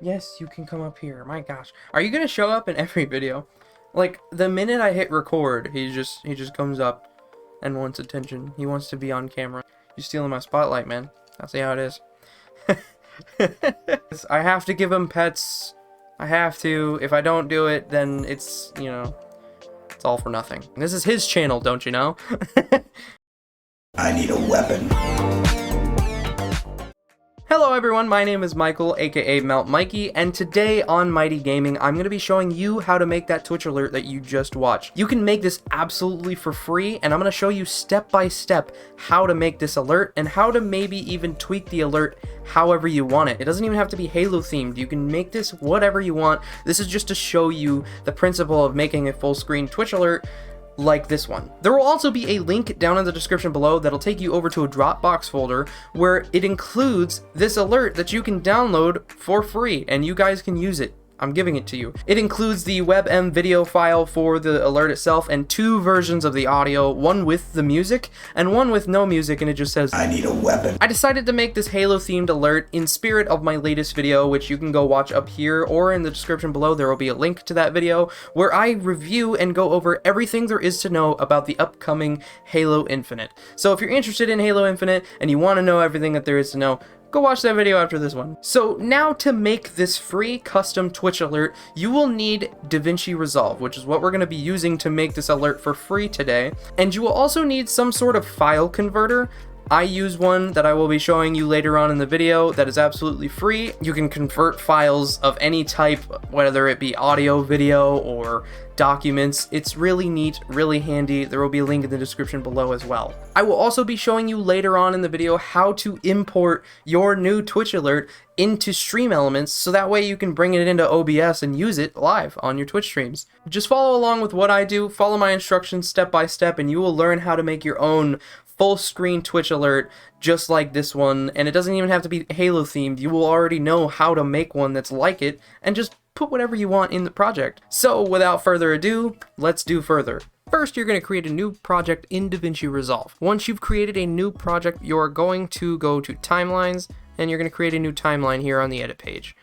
Yes, you can come up here. My gosh. Are you gonna show up in every video? Like, the minute I hit record, he just comes up and wants attention. He wants to be on camera. You're stealing my spotlight, man. I'll see how it is. I have to give him pets. I have to. If I don't do it, then it's, you know, it's all for nothing. This is his channel, don't you know? I need a weapon. Hello everyone, my name is Michael, aka Melt Mikey, and today on Mighty Gaming, I'm going to be showing you how to make that Twitch alert that you just watched. You can make this absolutely for free, and I'm going to show you step by step how to make this alert, and how to maybe even tweak the alert however you want it. It doesn't even have to be Halo themed, you can make this whatever you want. This is just to show you the principle of making a full screen Twitch alert like this one. There will also be a link down in the description below that'll take you over to a Dropbox folder where it includes this alert that you can download for free and you guys can use it. I'm giving it to you. It includes the WEBM video file for the alert itself and two versions of the audio, one with the music and one with no music, and it just says, I need a weapon. I decided to make this Halo themed alert in spirit of my latest video, which you can go watch up here or in the description below. There will be a link to that video where I review and go over everything there is to know about the upcoming Halo Infinite. So if you're interested in Halo Infinite and you want to know everything that there is to know, go watch that video after this one. So now to make this free custom Twitch alert, you will need DaVinci Resolve, which is what we're going to be using to make this alert for free today. And you will also need some sort of file converter. I use one that I will be showing you later on in the video that is absolutely free. You can convert files of any type, whether it be audio, video, or documents. It's really neat, really handy. There will be a link in the description below as well. I will also be showing you later on in the video how to import your new Twitch alert into StreamElements so that way you can bring it into OBS and use it live on your Twitch streams. Just follow along with what I do, follow my instructions step by step, and you will learn how to make your own full screen Twitch alert just like this one, and it doesn't even have to be Halo themed. You will already know how to make one that's like it and just put whatever you want in the project. So without further ado, let's do further. First, you're going to create a new project in DaVinci Resolve. Once you've created a new project, you're going to go to timelines and you're going to create a new timeline here on the edit page.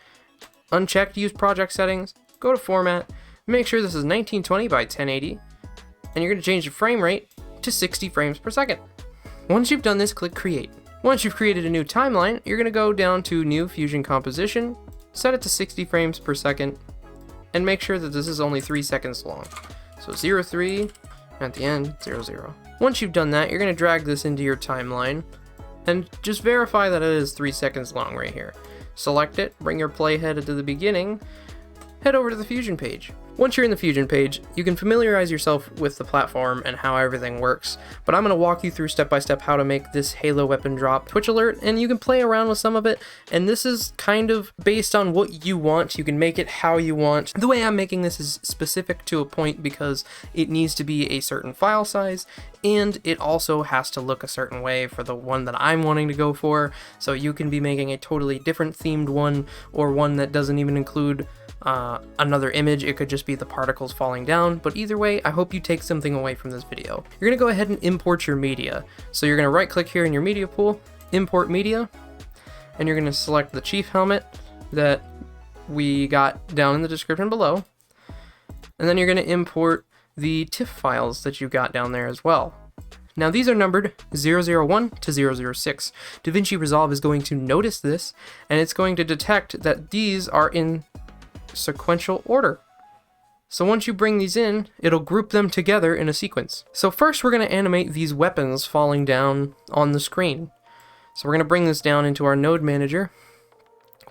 Uncheck use project settings, go to format, make sure this is 1920 by 1080, and you're going to change the frame rate to 60 frames per second. Once you've done this, click create. Once you've created a new timeline, you're going to go down to new fusion composition, set it to 60 frames per second, and make sure that this is only 3 seconds long. So 03, at the end, 00. Once you've done that, you're going to drag this into your timeline, and just verify that it is 3 seconds long right here. Select it, bring your playhead to the beginning, head over to the Fusion page. Once you're in the Fusion page, you can familiarize yourself with the platform and how everything works, but I'm going to walk you through step by step how to make this Halo weapon drop Twitch alert, and you can play around with some of it, and this is kind of based on what you want. You can make it how you want. The way I'm making this is specific to a point because it needs to be a certain file size, and it also has to look a certain way for the one that I'm wanting to go for, so you can be making a totally different themed one, or one that doesn't even include another image. It could just be the particles falling down, but either way, I hope you take something away from this video. You're going to go ahead and import your media. So you're going to right click here in your media pool, import media, and you're going to select the chief helmet that we got down in the description below, and then you're going to import the TIFF files that you got down there as well. Now these are numbered 001 to 006. DaVinci Resolve is going to notice this, and it's going to detect that these are in sequential order. So once you bring these in, it'll group them together in a sequence. So first we're going to animate these weapons falling down on the screen. So we're going to bring this down into our node manager.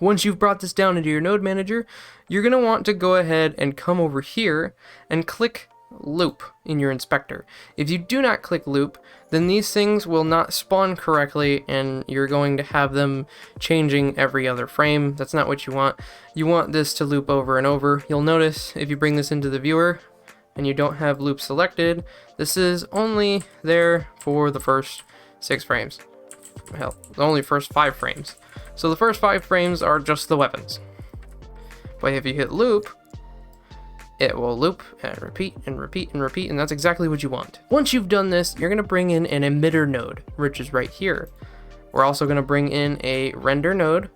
Once you've brought this down into your node manager, you're going to want to go ahead and come over here and click loop in your inspector. If you do not click loop, then these things will not spawn correctly and you're going to have them changing every other frame. That's not what you want. You want this to loop over and over. You'll notice if you bring this into the viewer and you don't have loop selected, this is only there for the first 6 frames. Hell, only first 5 frames. So the first 5 frames are just the weapons. But if you hit loop, it will loop and repeat and repeat and repeat, and that's exactly what you want. Once you've done this, you're going to bring in an emitter node, which is right here. We're also going to bring in a render node,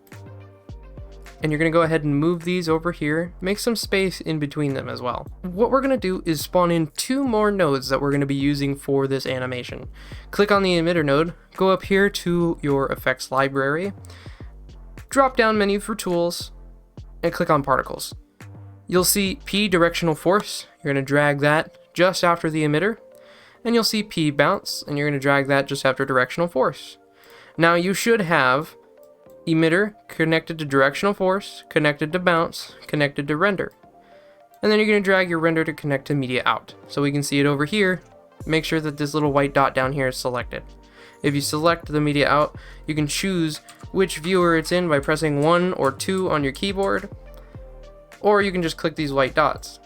and you're going to go ahead and move these over here, make some space in between them as well. What we're going to do is spawn in 2 more nodes that we're going to be using for this animation. Click on the emitter node, go up here to your effects library, drop down menu for tools, and click on particles. You'll see P directional force, you're going to drag that just after the emitter, and you'll see P bounce, and you're going to drag that just after directional force. Now you should have emitter connected to directional force, connected to bounce, connected to render. And then you're going to drag your render to connect to media out. So we can see it over here. Make sure that this little white dot down here is selected. If you select the media out, you can choose which viewer it's in by pressing 1 or 2 on your keyboard, or you can just click these white dots.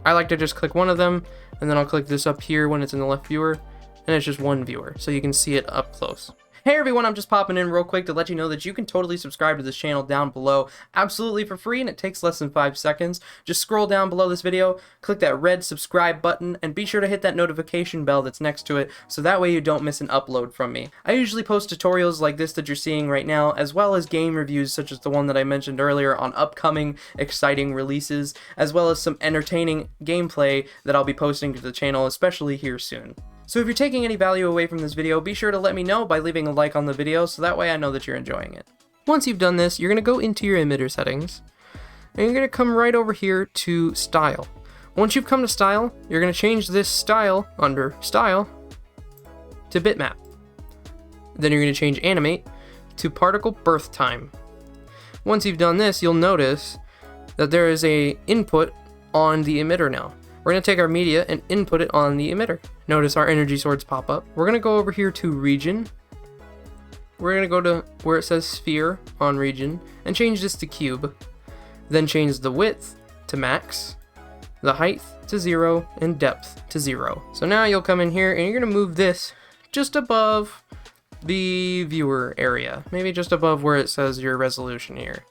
I like to just click one of them, and then I'll click this up here when it's in the left viewer, and it's just one viewer, so you can see it up close. Hey everyone, I'm just popping in real quick to let you know that you can totally subscribe to this channel down below absolutely for free, and it takes less than 5 seconds. Just scroll down below this video, click that red subscribe button, and be sure to hit that notification bell that's next to it so that way you don't miss an upload from me. I usually post tutorials like this that you're seeing right now, as well as game reviews such as the one that I mentioned earlier on upcoming exciting releases, as well as some entertaining gameplay that I'll be posting to the channel, especially here soon. So if you're taking any value away from this video, be sure to let me know by leaving a like on the video so that way I know that you're enjoying it. Once you've done this, you're going to go into your emitter settings, and you're going to come right over here to Style. Once you've come to Style, you're going to change this style under Style to Bitmap. Then you're going to change Animate to Particle Birth Time. Once you've done this, you'll notice that there is a input on the emitter now. We're going to take our media and input it on the emitter. Notice our energy swords pop up. We're going to go over here to region. We're going to go to where it says sphere on region and change this to cube. Then change the width to max, the height to 0, and depth to 0. So now you'll come in here and you're going to move this just above the viewer area. Maybe just above where it says your resolution here.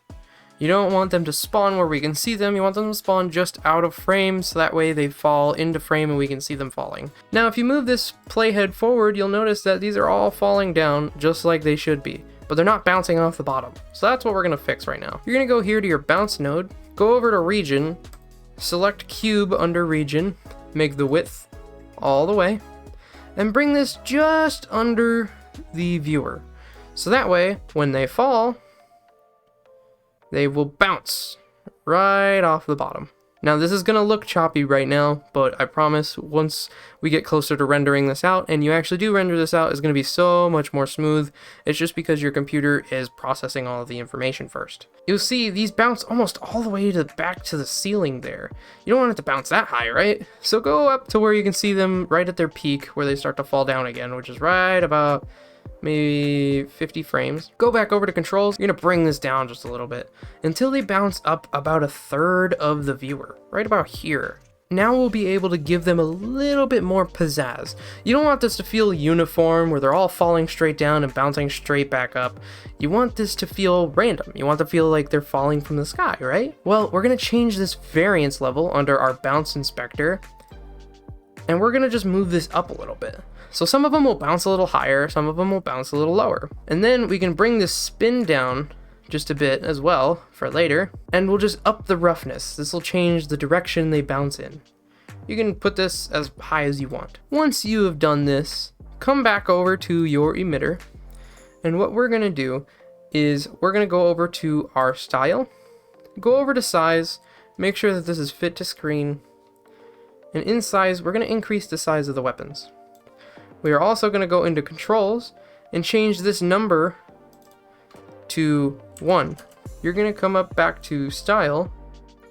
You don't want them to spawn where we can see them, you want them to spawn just out of frame so that way they fall into frame and we can see them falling. Now if you move this playhead forward, you'll notice that these are all falling down just like they should be, but they're not bouncing off the bottom. So that's what we're going to fix right now. You're going to go here to your bounce node, go over to region, select cube under region, make the width all the way, and bring this just under the viewer. So that way, when they fall, they will bounce right off the bottom. Now this is gonna look choppy right now, but I promise once we get closer to rendering this out, and you actually do render this out, it's gonna be so much more smooth. It's just because your computer is processing all of the information first. You'll see these bounce almost all the way to back to the ceiling there. You don't want it to bounce that high, right? So go up to where you can see them right at their peak, where they start to fall down again, which is right about maybe 50 frames. Go back over to controls. You're gonna bring this down just a little bit until they bounce up about 1/3 of the viewer, right about here. Now we'll be able to give them a little bit more pizzazz. You don't want this to feel uniform where they're all falling straight down and bouncing straight back up. You want this to feel random. You want to feel like they're falling from the sky, right? Well, we're gonna change this variance level under our bounce inspector, and we're gonna just move this up a little bit. So some of them will bounce a little higher, some of them will bounce a little lower. And then we can bring this spin down just a bit as well for later, and we'll just up the roughness. This will change the direction they bounce in. You can put this as high as you want. Once you have done this, come back over to your emitter, and what we're gonna do is we're gonna go over to our style, go over to size, make sure that this is fit to screen, and in size, we're gonna increase the size of the weapons. We are also going to go into controls and change this number to 1. You're going to come up back to style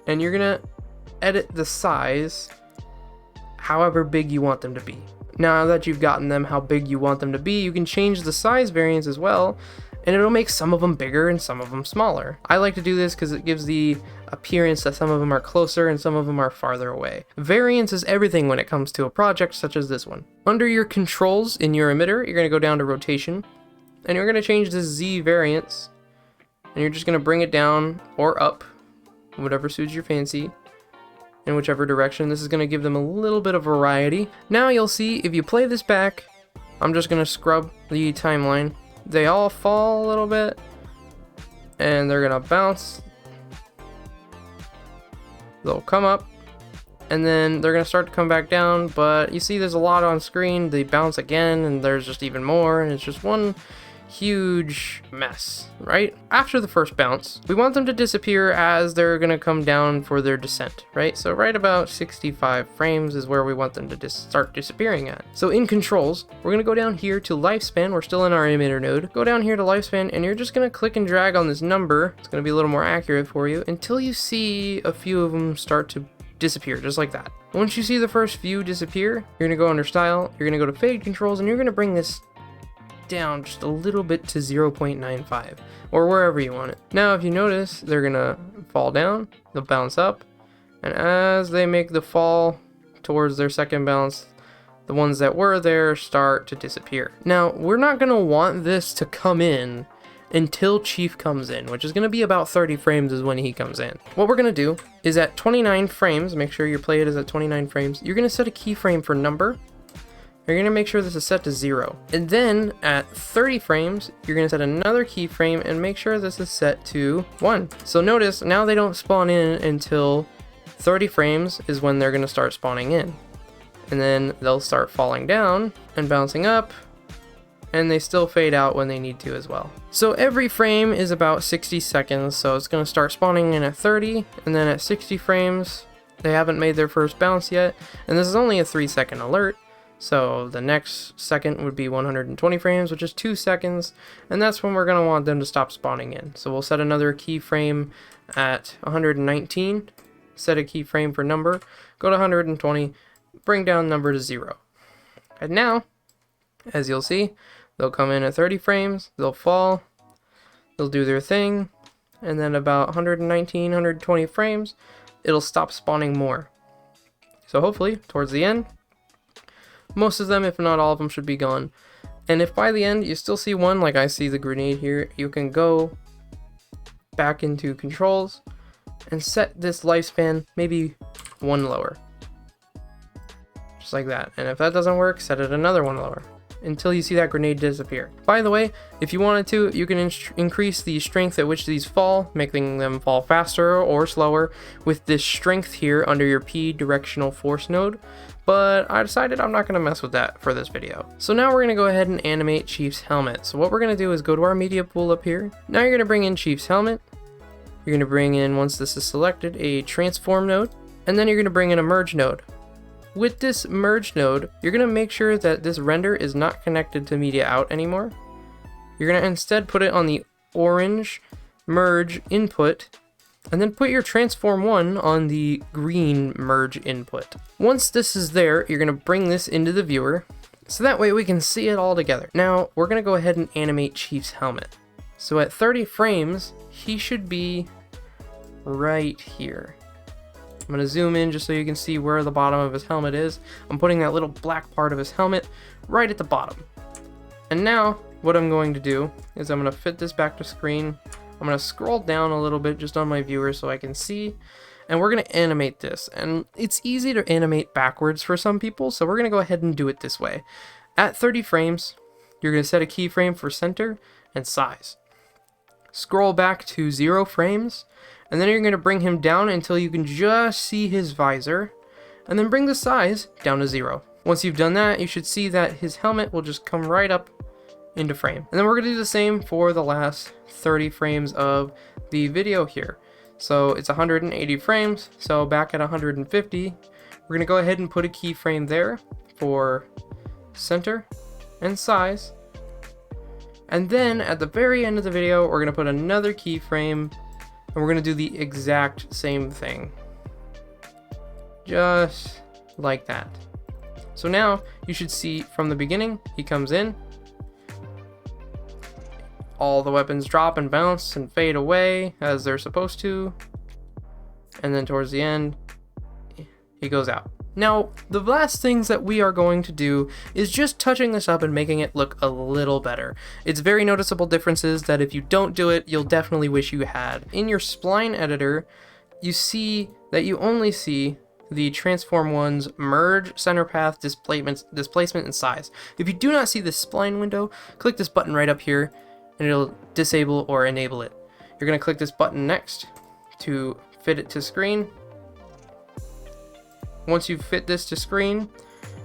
and you're going to edit the size however big you want them to be. Now that you've gotten them how big you want them to be, you can change the size variance as well, and it'll make some of them bigger and some of them smaller. I like to do this because it gives the appearance that some of them are closer and some of them are farther away. Variance is everything when it comes to a project such as this one. Under your controls in your emitter, you're going to go down to rotation, and you're going to change this Z variance, and you're just going to bring it down or up, whatever suits your fancy, in whichever direction. This is going to give them a little bit of variety. Now you'll see if you play this back, I'm just going to scrub the timeline. They all fall a little bit, and they're gonna bounce they'll come up, and then they're going to start to come back down, but you see there's a lot on screen. They bounce again, and there's just even more, and it's just one huge mess, right? After the first bounce, we want them to disappear as they're going to come down for their descent, right? So right about 65 frames is where we want them to start disappearing at. So in controls, we're going to go down here to lifespan. We're still in our emitter node. Go down here to lifespan, and you're just going to click and drag on this number. It's going to be a little more accurate for you until you see a few of them start to disappear, just like that. Once you see the first few disappear, you're going to go under style, you're going to go to fade controls, and you're going to bring this down just a little bit to 0.95 or wherever you want it. Now if you notice, they're gonna fall down, they'll bounce up, and as they make the fall towards their second bounce, the ones that were there start to disappear. Now we're not gonna want this to come in until Chief comes in, which is going to be about 30 frames is when he comes in. What we're going to do is at 29 frames, make sure your play it is at 29 frames, you're going to set a keyframe for number. You're going to make sure this is set to 0. And then at 30 frames, you're going to set another keyframe and make sure this is set to 1. So notice, now they don't spawn in until 30 frames is when they're going to start spawning in. And then they'll start falling down and bouncing up, and they still fade out when they need to as well. So every frame is about 60 seconds, so it's going to start spawning in at 30, and then at 60 frames, they haven't made their first bounce yet, and this is only a 3-second alert. So the next second would be 120 frames, which is 2 seconds, and that's when we're going to want them to stop spawning in. So we'll set another keyframe at 119, set a keyframe for number, go to 120, bring down number to 0. And now, as you'll see, they'll come in at 30 frames, they'll fall, they'll do their thing, and then about 119, 120 frames, it'll stop spawning more. So hopefully, towards the end, most of them, if not all of them, should be gone. And if by the end you still see one, like I see the grenade here, you can go back into controls and set this lifespan maybe 1 lower. Just like that. And if that doesn't work, set it another 1 lower until you see that grenade disappear. By the way, if you wanted to, you can increase the strength at which these fall, making them fall faster or slower with this strength here under your P directional force node. But I decided I'm not going to mess with that for this video. So now we're going to go ahead and animate Chief's helmet. So what we're going to do is go to our media pool up here. Now you're going to bring in Chief's helmet. You're going to bring in, once this is selected, a transform node. And then you're going to bring in a merge node. With this merge node, you're going to make sure that this render is not connected to media out anymore. You're going to instead put it on the orange merge input, and then put your transform 1 on the green merge input. Once this is there, you're going to bring this into the viewer, so that way we can see it all together. Now, we're going to go ahead and animate Chief's helmet. So at 30 frames, he should be right here. I'm going to zoom in just so you can see where the bottom of his helmet is. I'm putting that little black part of his helmet right at the bottom. And now, what I'm going to do is I'm going to fit this back to screen. I'm going to scroll down a little bit just on my viewer so I can see, and we're going to animate this. And it's easy to animate backwards for some people, so we're going to go ahead and do it this way. At 30 frames, you're going to set a keyframe for center and size. Scroll back to 0 frames, and then you're going to bring him down until you can just see his visor, and then bring the size down to 0. Once you've done that, you should see that his helmet will just come right up into frame. And then we're going to do the same for the last 30 frames of the video here. So it's 180 frames, so back at 150, we're going to go ahead and put a keyframe there for center and size. And then at the very end of the video, we're going to put another keyframe, and we're going to do the exact same thing. Just like that. So now you should see from the beginning, he comes in, all the weapons drop and bounce and fade away as they're supposed to, and then towards the end, he goes out. Now, the last things that we are going to do is just touching this up and making it look a little better. It's very noticeable differences that if you don't do it, you'll definitely wish you had. In your spline editor, you see that you only see the transform 1's merge, center path, displacement, and size. If you do not see this spline window, click this button right up here, and it'll disable or enable it. You're going to click this button next to fit it to screen, Once you fit this to screen,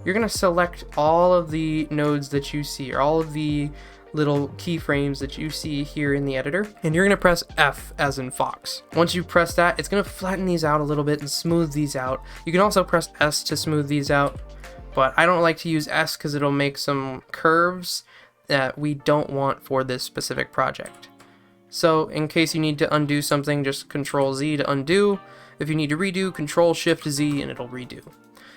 you're going to select all of the nodes that you see, or all of the little keyframes that you see here in the editor, and you're going to press F as in Fox. Once you press that, it's going to flatten these out a little bit and smooth these out. You can also press S to smooth these out, but I don't like to use S because it'll make some curves that we don't want for this specific project. So in case you need to undo something, just Control Z to undo. If you need to redo, Control Shift Z and it'll redo.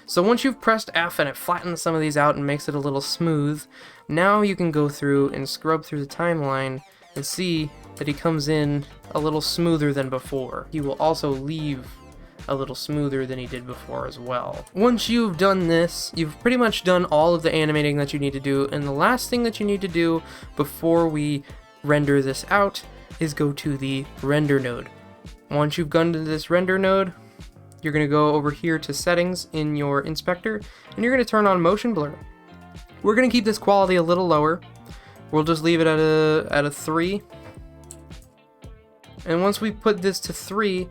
So once you've pressed F and it flattens some of these out and makes it a little smooth, now you can go through and scrub through the timeline and see that he comes in a little smoother than before. He will also leave a little smoother than he did before as well. Once you've done this, you've pretty much done all of the animating that you need to do, and the last thing that you need to do before we render this out is go to the render node. Once you've gone to this render node, you're going to go over here to settings in your inspector, and you're going to turn on motion blur. We're going to keep this quality a little lower. We'll just leave it at a 3. And once we put this to 3,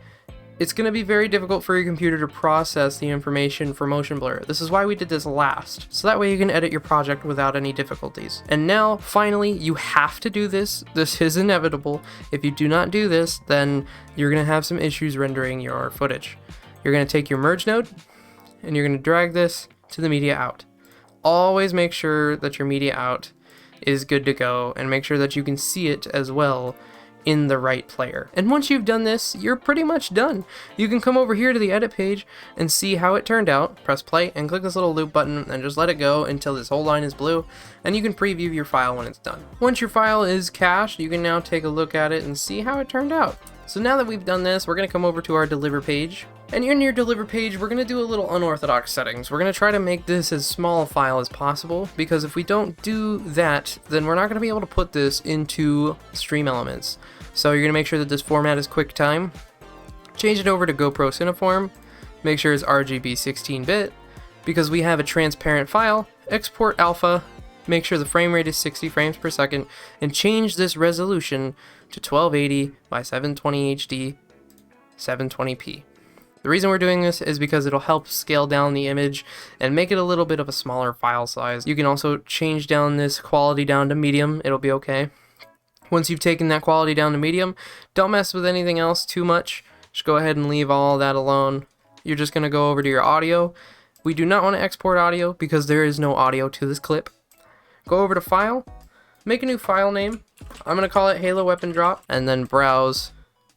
it's going to be very difficult for your computer to process the information for motion blur. This is why we did this last, so that way you can edit your project without any difficulties. And now, finally, you have to do this. This is inevitable. If you do not do this, then you're going to have some issues rendering your footage. You're going to take your merge node, and you're going to drag this to the media out. Always make sure that your media out is good to go, and make sure that you can see it as well in the right player. And once you've done this, you're pretty much done. You can come over here to the edit page and see how it turned out. Press play and click this little loop button and just let it go until this whole line is blue, and you can preview your file when it's done. Once your file is cached, you can now take a look at it and see how it turned out. So now that we've done this, we're going to come over to our deliver page. And in your deliver page, we're going to do a little unorthodox settings. We're going to try to make this as small a file as possible, because if we don't do that, then we're not going to be able to put this into StreamElements. So you're going to make sure that this format is QuickTime. Change it over to GoPro Cineform. Make sure it's RGB 16-bit, because we have a transparent file. Export alpha. Make sure the frame rate is 60 frames per second, and change this resolution to 1280 by 720 HD 720p. The reason we're doing this is because it'll help scale down the image and make it a little bit of a smaller file size. You can also change down this quality down to medium. It'll be okay. Once you've taken that quality down to medium, don't mess with anything else too much. Just go ahead and leave all that alone. You're just going to go over to your audio. We do not want to export audio because there is no audio to this clip. Go over to File, make a new file name. I'm going to call it Halo Weapon Drop, and then Browse.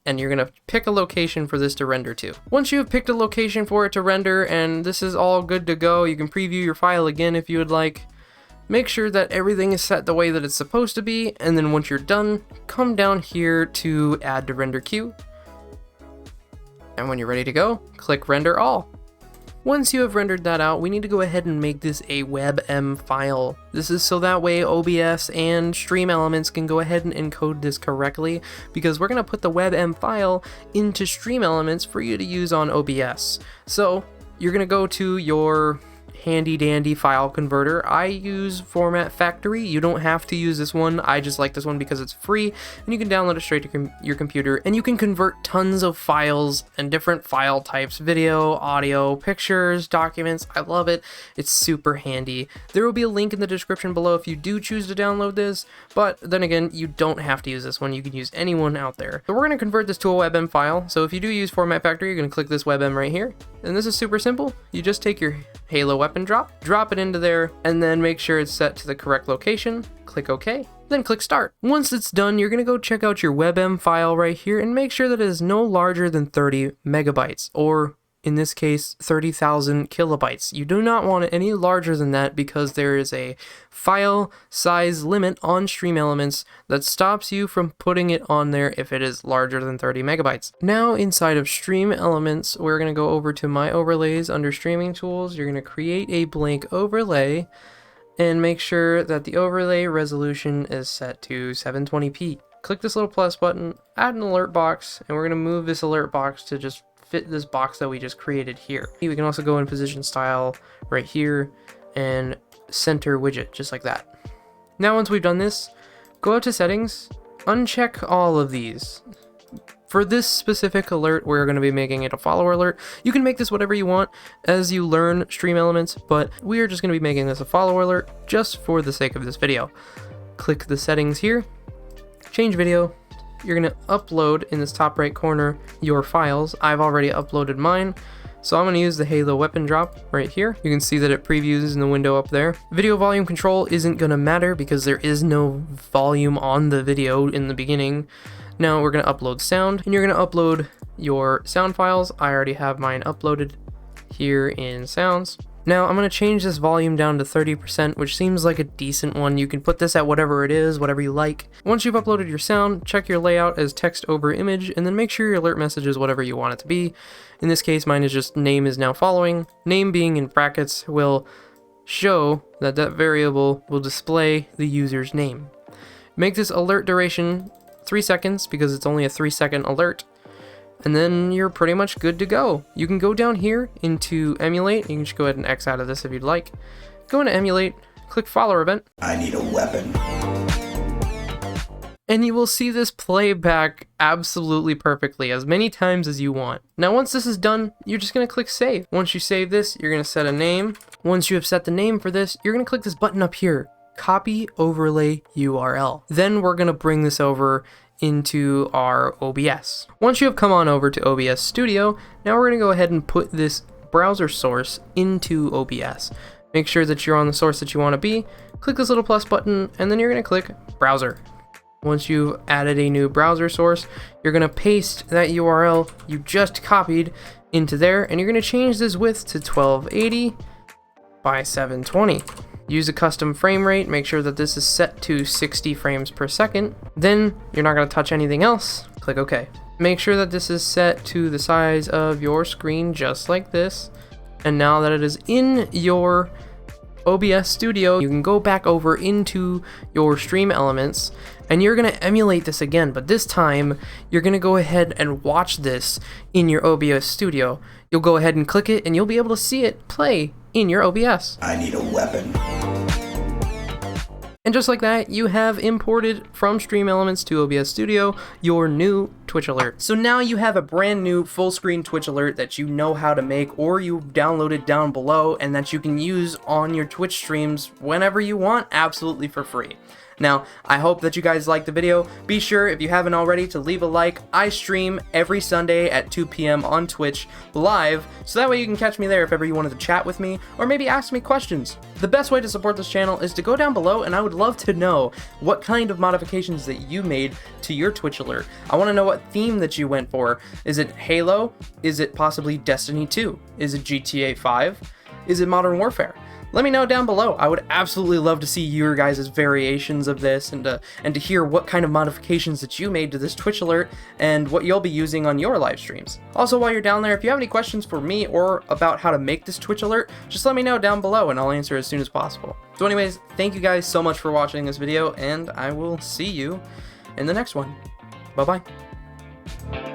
And you're going to pick a location for this to render to. Once you've picked a location for it to render and this is all good to go, you can preview your file again if you would like. Make sure that everything is set the way that it's supposed to be, and then once you're done, come down here to Add to Render Queue. And when you're ready to go, click Render All. Once you have rendered that out, we need to go ahead and make this a WEBM file. This is so that way OBS and StreamElements can go ahead and encode this correctly, because we're going to put the WEBM file into StreamElements for you to use on OBS. So you're going to go to your handy dandy file converter. I use Format Factory. You don't have to use this one. I just like this one because it's free and you can download it straight to your computer, and you can convert tons of files and different file types: video, audio, pictures, documents. I love it. It's super handy. There will be a link in the description below if you do choose to download this, but then again, you don't have to use this one. You can use any one out there. So we're going to convert this to a WebM file. So if you do use Format Factory, you're going to click this WebM right here. And this is super simple. You just take your Halo Weapon drop it into there, and then make sure it's set to the correct location. Click OK, then click Start. Once it's done, you're going to go check out your WebM file right here and make sure that it is no larger than 30 megabytes, or in this case 30,000 kilobytes. You do not want it any larger than that because there is a file size limit on StreamElements that stops you from putting it on there if it is larger than 30 megabytes. Now inside of StreamElements, we're going to go over to My Overlays under Streaming Tools. You're going to create a blank overlay and make sure that the overlay resolution is set to 720p. Click this little plus button, add an alert box, and we're going to move this alert box to just fit this box that we just created here. We can also go in position style right here and center widget, just like that. Now once we've done this, go out to settings, uncheck all of these. For this specific alert, we're going to be making it a follower alert. You can make this whatever you want as you learn StreamElements, but we are just going to be making this a follower alert just for the sake of this video. Click the settings here, change video. You're going to upload in this top right corner your files. I've already uploaded mine, so I'm going to use the Halo weapon drop right here. You can see that it previews in the window up there. Video volume control isn't going to matter because there is no volume on the video in the beginning. Now we're going to upload sound, and you're going to upload your sound files. I already have mine uploaded here in sounds. Now I'm going to change this volume down to 30%, which seems like a decent one. You can put this at whatever it is, whatever you like. Once you've uploaded your sound, check your layout as text over image, and then make sure your alert message is whatever you want it to be. In this case, mine is just name is now following. Name being in brackets will show that that variable will display the user's name. Make this alert duration 3 seconds because it's only a 3-second alert. And then you're pretty much good to go. You can go down here into emulate. You can just go ahead and X out of this if you'd like. Go into emulate, click follower event. I need a weapon. And you will see this play back absolutely perfectly as many times as you want. Now once this is done, you're just going to click save. Once you save this, you're going to set a name. Once you have set the name for this, you're going to click this button up here, copy overlay URL. Then we're going to bring this over into our OBS. Once you have come on over to OBS Studio, now we're going to go ahead and put this browser source into OBS. Make sure that you're on the source that you want to be, click this little plus button, and then you're going to click browser. Once you've added a new browser source, you're going to paste that URL you just copied into there, and you're going to change this width to 1280 by 720. Use a custom frame rate, make sure that this is set to 60 frames per second. Then you're not going to touch anything else. Click OK. Make sure that this is set to the size of your screen just like this. And now that it is in your OBS Studio, you can go back over into your StreamElements and you're going to emulate this again, but this time you're going to go ahead and watch this in your OBS Studio. You'll go ahead and click it and you'll be able to see it play in your OBS. I need a weapon. And just like that, you have imported from StreamElements to OBS Studio your new Twitch alert. So now you have a brand new full screen Twitch alert that you know how to make, or you've downloaded down below, and that you can use on your Twitch streams whenever you want, absolutely for free. Now, I hope that you guys liked the video. Be sure, if you haven't already, to leave a like. I stream every Sunday at 2 p.m. on Twitch live, so that way you can catch me there if ever you wanted to chat with me, or maybe ask me questions. The best way to support this channel is to go down below, and I would love to know what kind of modifications that you made to your Twitch alert. I want to know what theme that you went for. Is it Halo? Is it possibly Destiny 2? Is it GTA 5? Is it Modern Warfare? Let me know down below. I would absolutely love to see your guys' variations of this and to hear what kind of modifications that you made to this Twitch alert and what you'll be using on your live streams. Also, while you're down there, if you have any questions for me or about how to make this Twitch alert, just let me know down below and I'll answer as soon as possible. So anyways, thank you guys so much for watching this video, and I will see you in the next one. Bye-bye.